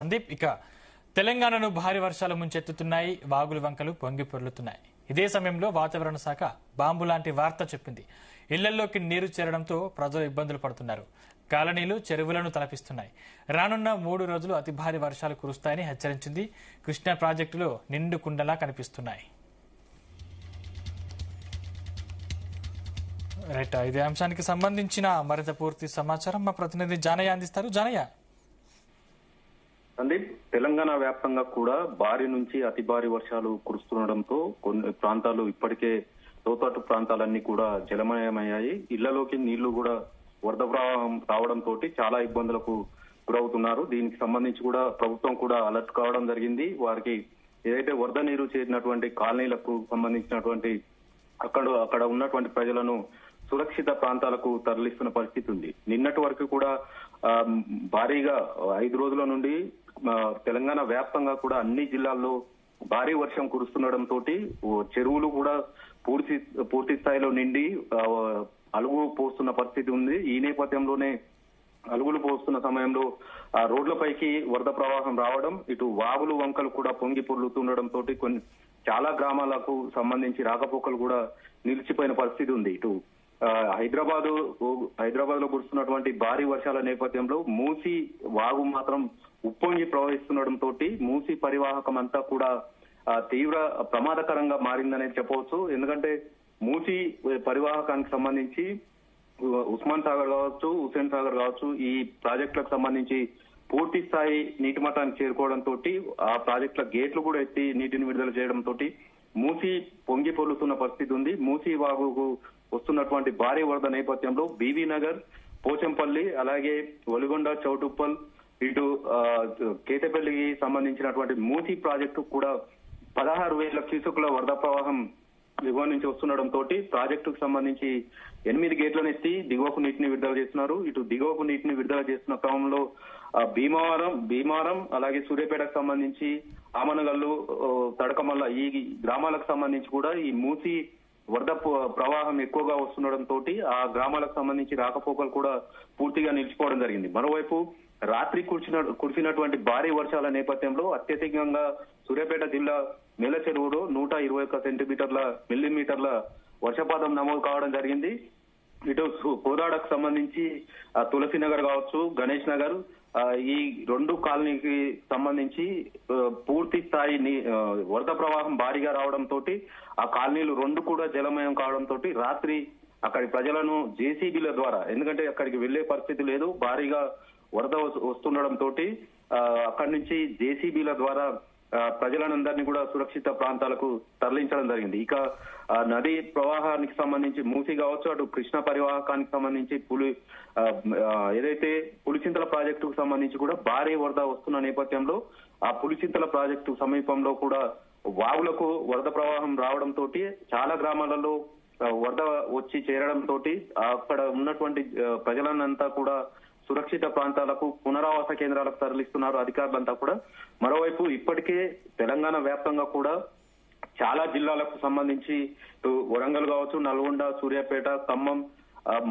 సందీప్, ఇక తెలంగాణను భారీ వర్షాలు ముంచెత్తుతున్నాయి. వాగులు వంకలు పొంగి పొర్లుతున్నాయి. ఇదే సమయంలో వాతావరణ శాఖ బాంబు లాంటి వార్త చెప్పింది. ఇళ్లలోకి నీరు చేరడంతో ప్రజలు ఇబ్బందులు పడుతున్నారు. కాలనీలు చెరువులను తలపిస్తున్నాయి. రానున్న 3 రోజులు అతి భారీ వర్షాలు కురుస్తాయని హెచ్చరించింది. కృష్ణా ప్రాజెక్టులో నిండు కుండలా కనిపిస్తున్నాయి. రైట్, ఇదే అంశానికి సంబంధించిన మరింత పూర్తి సమాచారం మా ప్రతినిధి జానయ్య అందిస్తారు. జానయ్య. సందీప్, తెలంగాణ వ్యాప్తంగా కూడా భారీ నుంచి అతి భారీ వర్షాలు కురుస్తుండడంతో కొన్ని ప్రాంతాలు ఇప్పటికే లోతట్టు ప్రాంతాలన్నీ కూడా జలమయమయ్యాయి. ఇళ్లలోకి నీళ్లు కూడా వరద ప్రవాహం రావడంతో చాలా ఇబ్బందులకు గురవుతున్నారు. దీనికి సంబంధించి కూడా ప్రభుత్వం కూడా అలర్ట్ కావడం జరిగింది. వారికి ఏదైతే వరద నీరు చేరినటువంటి కాలనీలకు సంబంధించినటువంటి అక్కడ ఉన్నటువంటి ప్రజలను సురక్షిత ప్రాంతాలకు తరలిస్తున్న పరిస్థితి ఉంది. నిన్నటి వరకు కూడా భారీగా 5 రోజుల నుండి తెలంగాణ వ్యాప్తంగా కూడా అన్ని జిల్లాల్లో భారీ వర్షం కురుస్తుండడంతో చెరువులు కూడా పూర్తి స్థాయిలో నిండి అలుగు పోస్తున్న పరిస్థితి ఉంది. ఈ నేపథ్యంలోనే అలుగులు పోస్తున్న సమయంలో రోడ్లపైకి వరద ప్రవాహం రావడం, ఇటు వాగులు వంకలు కూడా పొంగి పొర్లుతుండడంతో చాలా గ్రామాలకు సంబంధించి రాకపోకలు కూడా నిలిచిపోయిన పరిస్థితి ఉంది. ఇటు హైదరాబాద్ లో కురుస్తున్నటువంటి భారీ వర్షాల నేపథ్యంలో మూసీ వాగు మాత్రం ఉప్పొంగి ప్రవహిస్తుండడంతో మూసీ పరివాహకం అంతా కూడా తీవ్ర ప్రమాదకరంగా మారిందనే చెప్పవచ్చు. ఎందుకంటే మూసీ పరివాహకానికి సంబంధించి ఉస్మాన్ సాగర్ కావచ్చు, హుస్సేన్ సాగర్ కావచ్చు, ఈ ప్రాజెక్టులకు సంబంధించి పూర్తి స్థాయి నీటి మట్టానికి చేరుకోవడంతో ఆ ప్రాజెక్టుల గేట్లు కూడా ఎత్తి నీటిని విడుదల చేయడంతో మూసీ పొంగి పొర్లుతున్న పరిస్థితి ఉంది. మూసీ వాగుకు వస్తున్నటువంటి భారీ వరద నేపథ్యంలో బీవీ నగర్, పోచంపల్లి, అలాగే ఒలిగొండ, చౌటుప్పల్, ఇటు కేతపల్లికి సంబంధించినటువంటి మూసీ ప్రాజెక్టు కూడా 16,000 క్యూసెక్కుల వరద ప్రవాహం దిగువ నుంచి వస్తుండడంతో ప్రాజెక్టుకు సంబంధించి 8 గేట్లను ఎత్తి దిగువకు నీటిని విడుదల చేస్తున్నారు. ఇటు దిగువకు నీటిని విడుదల చేస్తున్న క్రమంలో భీమవరం అలాగే సూర్యాపేటకు సంబంధించి ఆమనగల్లు, తడకమల్ల ఈ గ్రామాలకు సంబంధించి కూడా ఈ మూసీ వరద ప్రవాహం ఎక్కువగా వస్తుండడంతో ఆ గ్రామాలకు సంబంధించి రాకపోకలు కూడా పూర్తిగా నిలిచిపోవడం జరిగింది. మరోవైపు రాత్రి కురిసినటువంటి భారీ వర్షాల నేపథ్యంలో అత్యధికంగా సూర్యాపేట జిల్లా మేల చెరువులో 121 మిల్లీమీటర్ల వర్షపాతం నమోదు కావడం జరిగింది. ఇటు కోదాడకు సంబంధించి తులసినగర్ కావచ్చు, గణేష్ నగర్, ఈ 2 కాలనీకి సంబంధించి పూర్తి స్థాయి వరద ప్రవాహం భారీగా రావడంతో ఆ కాలనీలు 2 కూడా జలమయం కావడంతో రాత్రి అక్కడి ప్రజలను జేసీబీల ద్వారా, ఎందుకంటే అక్కడికి వెళ్లే పరిస్థితి లేదు, భారీగా వరద వస్తుండడంతో అక్కడి నుంచి జేసీబీల ద్వారా ప్రజలందరినీ కూడా సురక్షిత ప్రాంతాలకు తరలించడం జరిగింది. ఇక నది ప్రవాహానికి సంబంధించి మూసీ కావచ్చు, అటు కృష్ణ పరివాహకానికి సంబంధించి ఏదైతే పులిచింతల ప్రాజెక్టుకు సంబంధించి కూడా భారీ వరద వస్తున్న నేపథ్యంలో ఆ పులిచింతల ప్రాజెక్టు సమీపంలో కూడా వాగులకు వరద ప్రవాహం రావడంతో చాలా గ్రామాలలో వరద వచ్చి చేరడంతో అక్కడ ఉన్నటువంటి ప్రజలనంతా కూడా సురక్షిత ప్రాంతాలకు, పునరావాస కేంద్రాలకు తరలిస్తున్నారు అధికారులంతా కూడా. మరోవైపు ఇప్పటికే తెలంగాణ వ్యాప్తంగా కూడా చాలా జిల్లాలకు సంబంధించి వరంగల్ కావచ్చు, నల్గొండ, సూర్యాపేట, ఖమ్మం,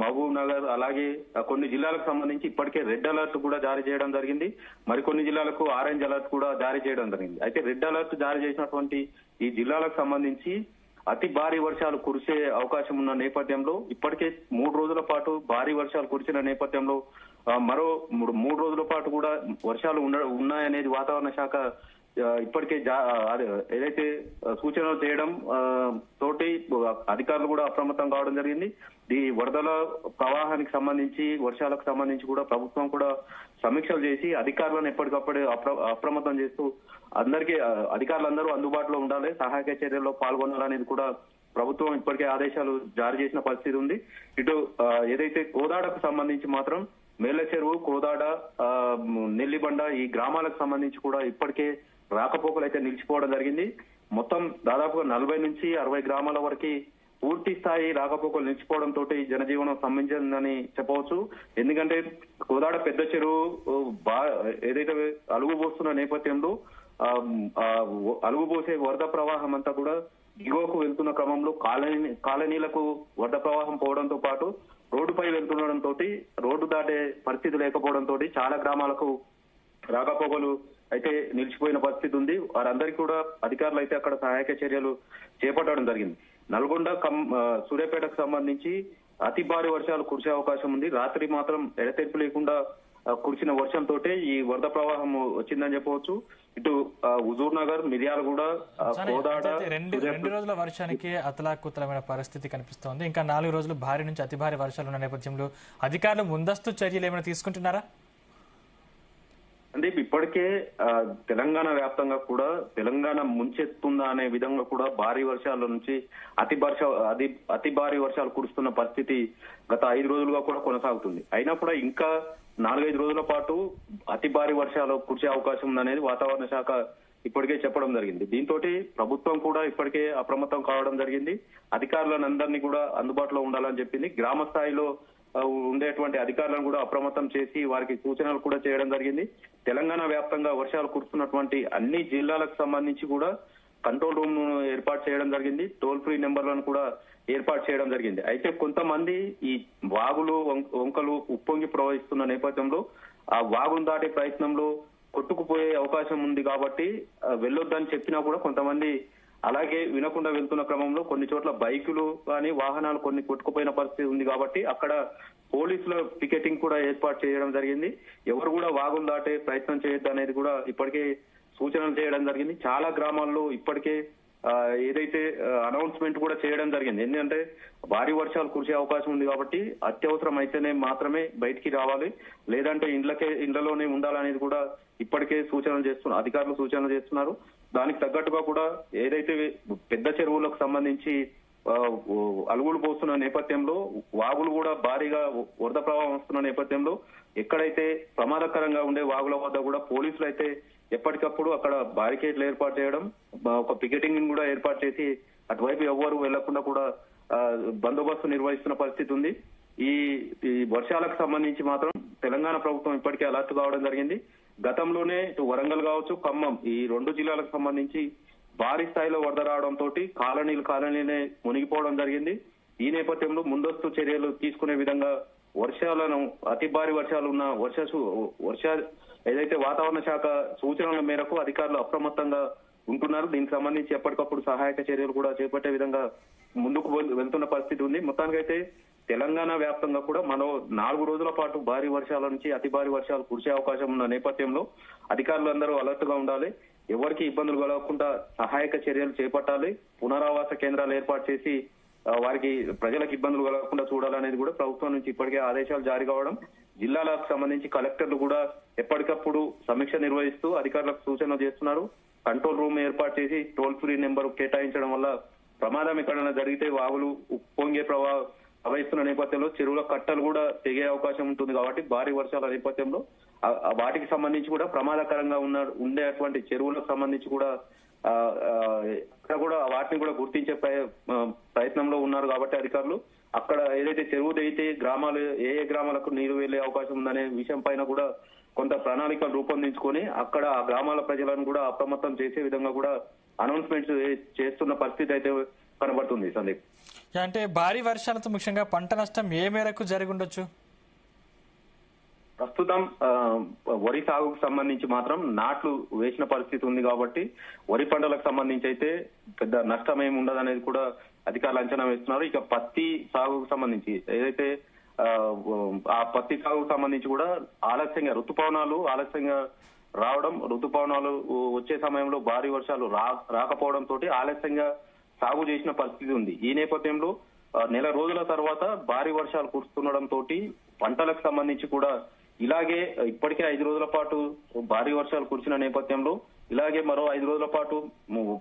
మహబూబ్ నగర్, అలాగే కొన్ని జిల్లాలకు సంబంధించి ఇప్పటికే రెడ్ అలర్ట్ కూడా జారీ చేయడం జరిగింది. మరికొన్ని జిల్లాలకు ఆరెంజ్ అలర్ట్ కూడా జారీ చేయడం జరిగింది. అయితే రెడ్ అలర్ట్ జారీ చేసినటువంటి ఈ జిల్లాలకు సంబంధించి అతి భారీ వర్షాలు కురిసే అవకాశం ఉన్న నేపథ్యంలో ఇప్పటికే 3 రోజుల పాటు భారీ వర్షాలు కురిసిన నేపథ్యంలో మరో 3 రోజుల పాటు కూడా వర్షాలు ఉన్నాయనేది వాతావరణ శాఖ ఇప్పటికే ఏదైతే సూచనలు చేయడం తోటి అధికారులు కూడా అప్రమత్తం కావడం జరిగింది. ఈ వరదల ప్రవాహానికి సంబంధించి, వర్షాలకు సంబంధించి కూడా ప్రభుత్వం కూడా సమీక్షలు చేసి అధికారులను ఎప్పటికప్పుడు అప్రమత్తం చేస్తూ అందరికీ అధికారులందరూ అందుబాటులో ఉండాలి, సహాయక చర్యల్లో పాల్గొనాలనేది కూడా ప్రభుత్వం ఇప్పటికే ఆదేశాలు జారీ చేసిన పరిస్థితి ఉంది. ఇటు ఏదైతే కోదాడకు సంబంధించి మాత్రం మేళ్ల చెరువు, కోదాడ, నెల్లిబండ ఈ గ్రామాలకు సంబంధించి కూడా ఇప్పటికే రాకపోకలు అయితే నిలిచిపోవడం జరిగింది. మొత్తం దాదాపుగా 40 నుంచి 60 గ్రామాల వరకు పూర్తి స్థాయి రాకపోకలు నిలిచిపోవడంతో జనజీవనం స్తంభించిందని చెప్పవచ్చు. ఎందుకంటే కోదాడ పెద్ద చెరువు ఏదైతే అలుగు పోస్తున్న నేపథ్యంలో అలుగు పోసే వరద ప్రవాహం అంతా కూడా దిగువకు వెళ్తున్న క్రమంలో కాలనీలకు వరద ప్రవాహం పోవడంతో పాటు రోడ్డుపై వెళ్తుండడంతో రోడ్డు దాటే పరిస్థితి లేకపోవడంతో చాలా గ్రామాలకు రాకపోకలు అయితే నిలిచిపోయిన పరిస్థితి ఉంది. వారందరికీ కూడా అధికారులు అయితే అక్కడ సహాయక చర్యలు చేపట్టడం జరిగింది. నల్గొండ సూర్యాపేటకు సంబంధించి అతి భారీ వర్షాలు కురిసే అవకాశం ఉంది. రాత్రి మాత్రం ఎడతెరిపి లేకుండా కురిసిన వర్షంతో ఈ వరద ప్రవాహం వచ్చిందని చెప్పవచ్చు. ఇటు హుజూర్ నగర్, మిర్యాలగూడ, కోదాడ రెండు రోజుల వర్షానికి అతలాకుతలమైన పరిస్థితి కనిపిస్తోంది. ఇంకా 4 రోజులు భారీ నుంచి అతి భారీ వర్షాలు ఉన్న నేపథ్యంలో అధికారులు ముందస్తు చర్యలు ఏమైనా తీసుకుంటున్నారా? అంటే ఇప్పటికే తెలంగాణ వ్యాప్తంగా కూడా తెలంగాణ ముంచెత్తుందా అనే విధంగా కూడా భారీ వర్షాల నుంచి అతి భారీ వర్షాలు కురుస్తున్న పరిస్థితి గత 5 రోజులుగా కూడా కొనసాగుతుంది. అయినా కూడా ఇంకా 4-5 రోజుల పాటు అతి భారీ వర్షాలు కురిసే అవకాశం ఉందనేది వాతావరణ శాఖ ఇప్పటికే చెప్పడం జరిగింది. దీంతో ప్రభుత్వం కూడా ఇప్పటికే అప్రమత్తం కావడం జరిగింది. అధికారులను అందరినీ కూడా అందుబాటులో ఉండాలని చెప్పింది. గ్రామ స్థాయిలో ఉండేటువంటి అధికారులను కూడా అప్రమత్తం చేసి వారికి సూచనలు కూడా చేయడం జరిగింది. తెలంగాణ వ్యాప్తంగా వర్షాలు కురుస్తున్నటువంటి అన్ని జిల్లాలకు సంబంధించి కూడా కంట్రోల్ రూమ్ ఏర్పాటు చేయడం జరిగింది. టోల్ ఫ్రీ నెంబర్లను కూడా ఏర్పాటు చేయడం జరిగింది. అయితే కొంతమంది ఈ వాగులు వంకలు ఉప్పొంగి ప్రవహిస్తున్న నేపథ్యంలో ఆ వాగును దాటే ప్రయత్నంలో కొట్టుకుపోయే అవకాశం ఉంది కాబట్టి వెళ్ళొద్దని చెప్పినా కూడా కొంతమంది అలాగే వినకుండా వెళ్తున్న క్రమంలో కొన్ని చోట్ల బైకులు కానీ వాహనాలు కొన్ని కొట్టుకుపోయిన పరిస్థితి ఉంది కాబట్టి అక్కడ పోలీసుల పికెటింగ్ కూడా ఏర్పాటు చేయడం జరిగింది. ఎవరు కూడా వాగులు దాటే ప్రయత్నం చేయొద్దు అనేది కూడా ఇప్పటికే సూచనలు చేయడం జరిగింది. చాలా గ్రామాల్లో ఇప్పటికే ఏదైతే అనౌన్స్మెంట్ కూడా చేయడం జరిగింది. ఎందుకంటే భారీ వర్షాలు కురిసే అవకాశం ఉంది కాబట్టి అత్యవసరం అయితేనే మాత్రమే బయటికి రావాలి, లేదంటే ఇండ్లలోనే ఉండాలనేది కూడా ఇప్పటికే అధికారులు సూచనలు చేస్తున్నారు. దానికి తగ్గట్టుగా కూడా ఏదైతే పెద్ద చెరువులకు సంబంధించి అలుగులు పోస్తున్న నేపథ్యంలో వాగులు కూడా భారీగా వరద ప్రవాహం వస్తున్న నేపథ్యంలో ఎక్కడైతే ప్రమాదకరంగా ఉండే వాగుల వద్ద కూడా పోలీసులు అయితే ఎప్పటికప్పుడు అక్కడ బారికేడ్లు ఏర్పాటు చేయడం, ఒక పికెటింగ్ కూడా ఏర్పాటు చేసి అటువైపు ఎవ్వరు వెళ్లకుండా కూడా బందోబస్తు నిర్వహిస్తున్న పరిస్థితి ఉంది. ఈ వర్షాలకు సంబంధించి మాత్రం తెలంగాణ ప్రభుత్వం ఇప్పటికే అలర్ట్ కావడం జరిగింది. గతంలోనే ఇటు వరంగల్ కావచ్చు, ఖమ్మం ఈ 2 జిల్లాలకు సంబంధించి భారీ స్థాయిలో వరద రావడంతో కాలనీనే మునిగిపోవడం జరిగింది. ఈ నేపథ్యంలో ముందస్తు చర్యలు తీసుకునే విధంగా వర్షాలను అతి భారీ వర్షాలు ఉన్న ఏదైతే వాతావరణ శాఖ సూచనల మేరకు అధికారులు అప్రమత్తంగా ఉంటున్నారు. దీనికి సంబంధించి ఎప్పటికప్పుడు సహాయక చర్యలు కూడా చేపట్టే విధంగా ముందుకు వెళ్తున్న పరిస్థితి ఉంది. మొత్తానికైతే తెలంగాణ వ్యాప్తంగా కూడా మరో 4 రోజుల పాటు భారీ వర్షాల నుంచి అతి భారీ వర్షాలు కురిసే అవకాశం ఉన్న నేపథ్యంలో అధికారులందరూ అలర్ట్ గా ఉండాలి. ఎవరికి ఇబ్బందులు కలగకుండా సహాయక చర్యలు చేపట్టాలి. పునరావాస కేంద్రాలు ఏర్పాటు చేసి వారికి ప్రజలకు ఇబ్బందులు కలగకుండా చూడాలనేది కూడా ప్రభుత్వం నుంచి ఇప్పటికే ఆదేశాలు జారీ కావడం, జిల్లాలకు సంబంధించి కలెక్టర్లు కూడా ఎప్పటికప్పుడు సమీక్ష నిర్వహిస్తూ అధికారులకు సూచనలు చేస్తున్నారు. కంట్రోల్ రూమ్ ఏర్పాటు చేసి టోల్ ఫ్రీ నెంబర్ కేటాయించడం వల్ల ప్రమాదం ఎక్కడైనా జరిగితే వాగులు ఉప్పొంగే ప్రవహిస్తున్న నేపథ్యంలో చెరువుల కట్టలు కూడా తెగే అవకాశం ఉంటుంది కాబట్టి భారీ వర్షాల నేపథ్యంలో వాటికి సంబంధించి కూడా ప్రమాదకరంగా ఉండేటువంటి చెరువులకు సంబంధించి కూడా వాటిని కూడా గుర్తించే ప్రయత్నంలో ఉన్నారు కాబట్టి అధికారులు అక్కడ ఏదైతే చెరువు అయితే గ్రామాలు ఏ గ్రామాలకు నీరు వెళ్లే అవకాశం ఉందనే విషయం పైన కూడా కొంత ప్రణాళికలు రూపొందించుకొని అక్కడ ఆ గ్రామాల ప్రజలను కూడా అప్రమత్తం చేసే విధంగా కూడా అనౌన్స్మెంట్స్ చేస్తున్న పరిస్థితి అయితే కనబడుతుంది. సందీప్, అంటే భారీ వర్షాలతో ముఖ్యంగా పంట నష్టం ఏ మేరకు జరిగి ఉండొచ్చు? ప్రస్తుతం వరి సాగుకు సంబంధించి మాత్రం నాట్లు వేసిన పరిస్థితి ఉంది కాబట్టి వరి పంటలకు సంబంధించి అయితే పెద్ద నష్టం ఏమి ఉండదు అనేది కూడా అధికారులు అంచనా వేస్తున్నారు. ఇక పత్తి సాగుకు సంబంధించి ఏదైతే ఆ పత్తి సాగుకు సంబంధించి కూడా ఋతుపవనాలు ఆలస్యంగా రావడం, ఋతుపవనాలు వచ్చే సమయంలో భారీ వర్షాలు రాకపోవడంతో ఆలస్యంగా సాగు చేసిన పరిస్థితి ఉంది. ఈ నేపథ్యంలో నెల రోజుల తర్వాత భారీ వర్షాలు కురుస్తుండడంతో పంటలకు సంబంధించి కూడా ఇలాగే ఇప్పటికే 5 రోజుల పాటు భారీ వర్షాలు కురిసిన నేపథ్యంలో ఇలాగే మరో 5 రోజుల పాటు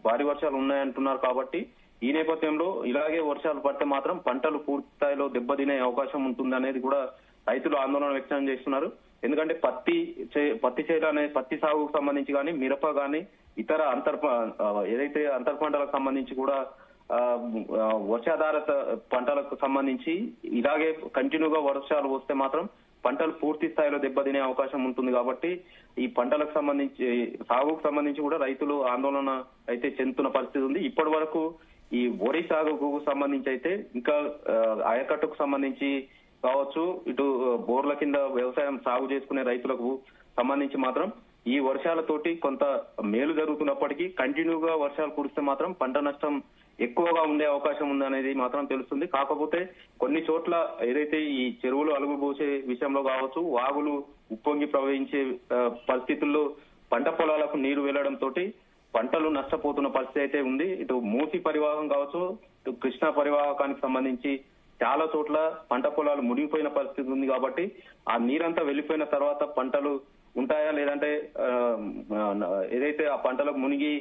భారీ వర్షాలు ఉన్నాయంటున్నారు కాబట్టి ఈ నేపథ్యంలో ఇలాగే వర్షాలు పడితే మాత్రం పంటలు పూర్తి స్థాయిలో దెబ్బతినే అవకాశం ఉంటుందనేది కూడా రైతులు ఆందోళన వ్యక్తం చేస్తున్నారు. ఎందుకంటే పత్తి సాగుకు సంబంధించి కానీ మిరప కానీ ఇతర ఏదైతే అంతర్ పంటలకు సంబంధించి కూడా వర్షాధారిత పంటలకు సంబంధించి ఇలాగే కంటిన్యూగా వర్షాలు వస్తే మాత్రం పంటలు పూర్తి స్థాయిలో దెబ్బతినే అవకాశం ఉంటుంది కాబట్టి ఈ పంటలకు సంబంధించి సాగుకు సంబంధించి కూడా రైతులు ఆందోళన అయితే చెందుతున్న పరిస్థితి ఉంది. ఇప్పటి వరకు ఈ వరి సాగుకు సంబంధించి అయితే ఇంకా ఆయకట్టుకు సంబంధించి కావచ్చు, ఇటు బోర్ల కింద వ్యవసాయం సాగు చేసుకునే రైతులకు సంబంధించి మాత్రం ఈ వర్షాలతోటి కొంత మేలు జరుగుతున్నప్పటికీ కంటిన్యూగా వర్షాలు కురిస్తే మాత్రం పంట నష్టం ఎక్కువగా ఉండే అవకాశం ఉందనేది మాత్రం తెలుస్తుంది. కాకపోతే కొన్ని చోట్ల ఏదైతే ఈ చెరువులు అలుగుబోసే విషయంలో కావచ్చు, వాగులు ఉప్పొంగి ప్రవహించే పరిస్థితుల్లో పంట పొలాలకు నీరు వెళ్లడంతో పంటలు నష్టపోతున్న పరిస్థితి అయితే ఉంది. ఇటు మూసి పరివాహం కావచ్చు, ఇటు కృష్ణా పరివాహకానికి సంబంధించి చాలా చోట్ల పంట పొలాలు మునిగిపోయిన పరిస్థితి ఉంది. కాబట్టి ఆ నీరంతా వెళ్లిపోయిన తర్వాత పంటలు ఉంటాయా లేదంటే ఏదైతే ఆ పంటలకు మునిగి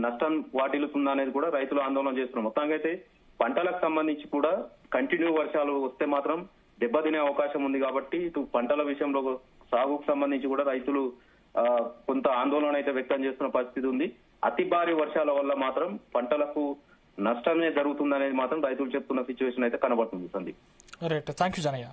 నష్టం వాటిల్లుతుందా అనేది కూడా రైతులు ఆందోళన చేస్తున్నారు. మొత్తంగా అయితే పంటలకు సంబంధించి కూడా కంటిన్యూ వర్షాలు వస్తే మాత్రం దెబ్బతినే అవకాశం ఉంది. కాబట్టి ఇటు పంటల విషయంలో సాగుకు సంబంధించి కూడా రైతులు కొంత ఆందోళన అయితే వ్యక్తం చేస్తున్న పరిస్థితి ఉంది. అతి భారీ వర్షాల వల్ల మాత్రం పంటలకు నష్టమే జరుగుతుందనేది మాత్రం రైతులు చెప్తున్న సిచ్యువేషన్ అయితే కనబడుతుంది. Sandeep. Right, thank you Janaiah.